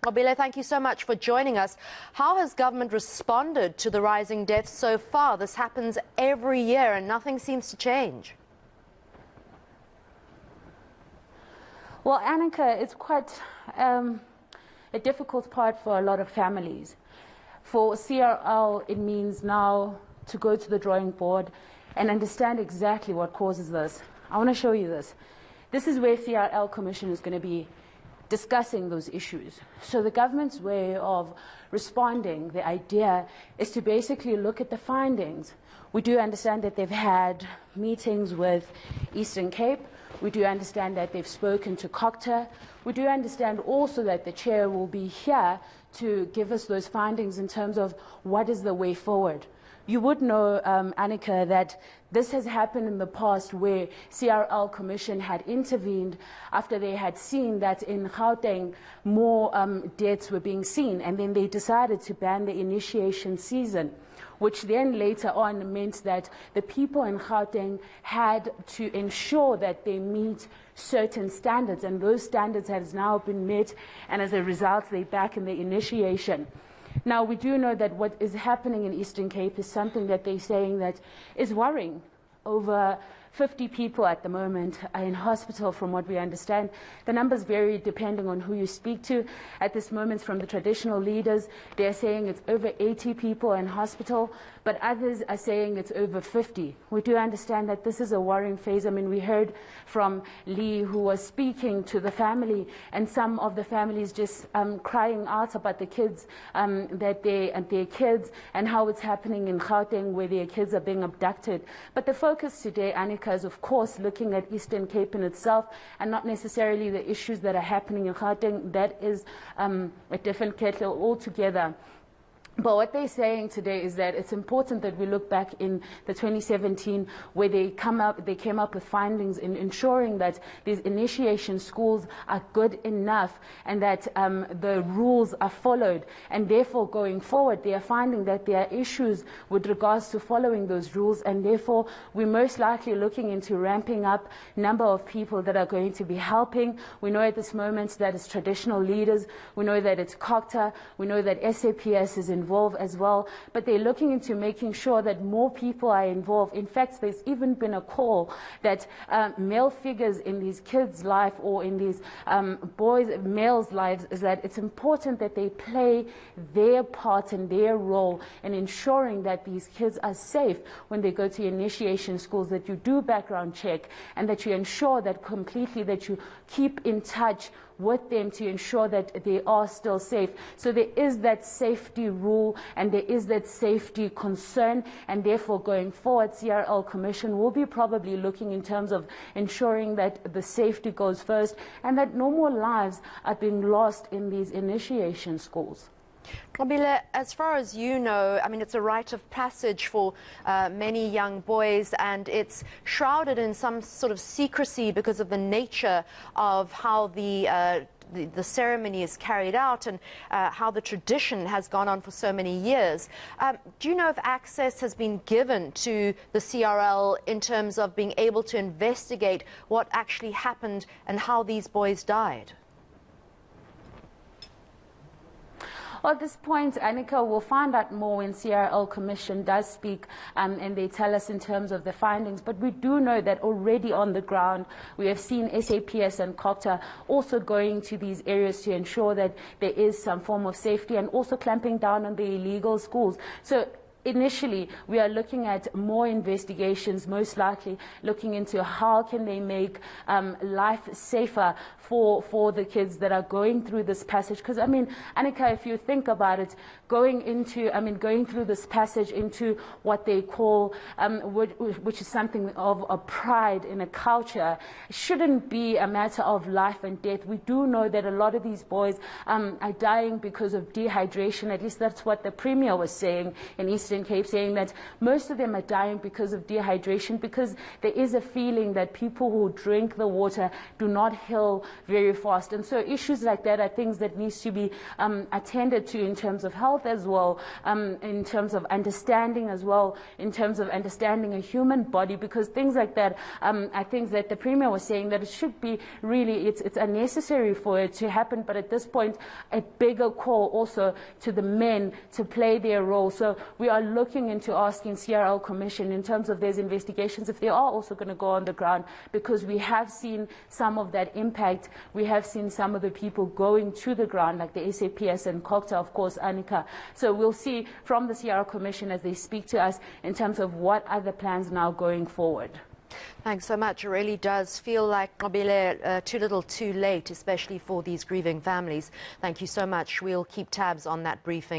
Mobile, thank you so much for joining us. How has government responded to the rising deaths so far? This happens every year and nothing seems to change. Well, eNCA, it's quite a difficult part for a lot of families. For CRL, it means now to go to the drawing board and understand exactly what causes this. I want to show you this. This is where CRL Commission is going to be discussing those issues. So the government's way of responding, the idea, is to basically look at the findings. We do understand that they've had meetings with Eastern Cape. We do understand that they've spoken to COCTA. We do understand also that the chair will be here to give us those findings in terms of what is the way forward. You would know, Annika, that this has happened in the past where CRL Commission had intervened after they had seen that in Gauteng more deaths were being seen, and then they decided to ban the initiation season, which then later on meant that the people in Gauteng had to ensure that they meet certain standards, and those standards have now been met, and as a result, they're back in the initiation. Now, we do know that what is happening in Eastern Cape is something that they're saying that is worrying. Over 50 people at the moment are in hospital, from what we understand. The numbers vary depending on who you speak to. At this moment, from the traditional leaders, they're saying it's over 80 people in hospital, but others are saying it's over 50. We do understand that this is a worrying phase. I mean, we heard from Lee, who was speaking to the family, and some of the families just crying out about the kids, that their kids, and how it's happening in Gauteng, where their kids are being abducted. But the focus today, Annika, is of course looking at Eastern Cape in itself, and not necessarily the issues that are happening in Gauteng. That is a different kettle altogether. But what they're saying today is that it's important that we look back in the 2017, where they came up with findings in ensuring that these initiation schools are good enough and that the rules are followed. And therefore, going forward, they are finding that there are issues with regards to following those rules, and therefore we're most likely looking into ramping up number of people that are going to be helping. We know at this moment that it's traditional leaders. We know that it's COCTA. We know that SAPS is involved as well, but they're looking into making sure that more people are involved. In fact, there's even been a call that male figures in these kids' life, or in these males' lives, is that it's important that they play their part and their role in ensuring that these kids are safe when they go to initiation schools, that you do background check, and that you ensure that completely that you keep in touch with them to ensure that they are still safe. So there is that safety rule and there is that safety concern, and therefore going forward, CRL Commission will be probably looking in terms of ensuring that the safety goes first and that no more lives are being lost in these initiation schools. Mobile, as far as you know, I mean, it's a rite of passage for many young boys, and it's shrouded in some sort of secrecy because of the nature of how the ceremony is carried out and how the tradition has gone on for so many years. Do you know if access has been given to the CRL in terms of being able to investigate what actually happened and how these boys died? Well, at this point, Annika, we'll find out more when CRL Commission does speak and they tell us in terms of the findings. But we do know that already on the ground, we have seen SAPS and COCTA also going to these areas to ensure that there is some form of safety, and also clamping down on the illegal schools. So initially, we are looking at more investigations, most likely looking into how can they make life safer for the kids that are going through this passage. Because, I mean, Annika, if you think about it, going through this passage into what they call, which is something of a pride in a culture, shouldn't be a matter of life and death. We do know that a lot of these boys are dying because of dehydration. At least that's what the Premier was saying in Eastern Eastern Cape, saying that most of them are dying because of dehydration, because there is a feeling that people who drink the water do not heal very fast. And so issues like that are things that needs to be attended to in terms of health as well, in terms of understanding as well, in terms of understanding a human body, because things like that are things that the Premier was saying that it should be really, it's unnecessary for it to happen, but at this point a bigger call also to the men to play their role. So we are looking into asking CRL Commission in terms of these investigations if they are also going to go on the ground, because we have seen some of that impact. We have seen some of the people going to the ground, like the SAPS and COCTA, of course, eNCA. So we'll see from the CRL Commission as they speak to us in terms of what are the plans now going forward. Thanks so much. It really does feel like too little too late, especially for these grieving families. Thank you so much. We'll keep tabs on that briefing.